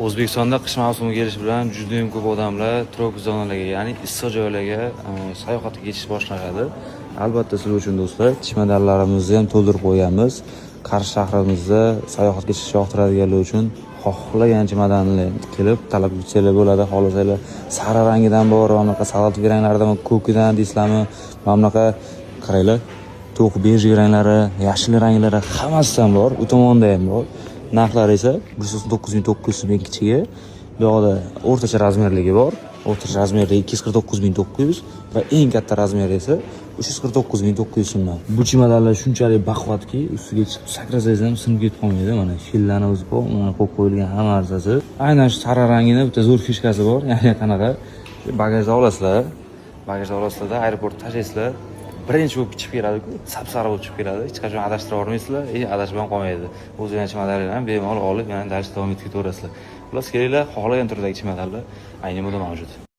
O'zbekistonda qish mavsumiga kelish bilan juda ham ko'p odamlar tropik zonalarga, ya'ni issiq joylarga sayohatga ketish boshlashadi. Albatta sizlar uchun do'stlar, chimodanlarimizni ham to'ldirib qo'yganmiz. Qarshi shahrimizda sayohatga chiqishni yoqtiradiganlar uchun xohlagan chimodanni kelib talab qilsalar bo'ladi. Xohlasalar sariq rangidan bor, mana bunaqa salotli ranglardan, ko'kidan deysizlarmi, mana bunaqa qaranglar. To'q bej ranglari, yashil ranglari hammasidan bor. U tomonda ham bor. Narxlari esa 199.900 so'm kichigi. Bu yoqda o'rtacha razmerligi bor. O'rtacha razmeri 249.900 va eng katta razmeri esa 349.900 so'mdan. Bu chimodanlar shunchalik baquvvatki, ustiga chiqib sakrasangiz ham sinib ketib qolmaydi. Mana shillarni o'zi bor, mana qo'yib qo'yilgan hamma narsasi. Aynan shu sariq rangida bitta zo'r fishkasi bor. Ya'ni qanaqa bagajda olasizlar. Bagajda olasizlar, aeroportga tashlaysizlar. Birinchi bo'lib chiqib keladi-ku, sap-sariq bo'lib chiqib keladi. Hech qachon adashtirib olmaysizlar, adashib ham qolmaydi. O'zingizning chimodanlarni bemalol olib, yana davom etib ketaverasizlar. Xullas, kelinglar, xohlagan turdagi chimodanlar ayni moda mavjud.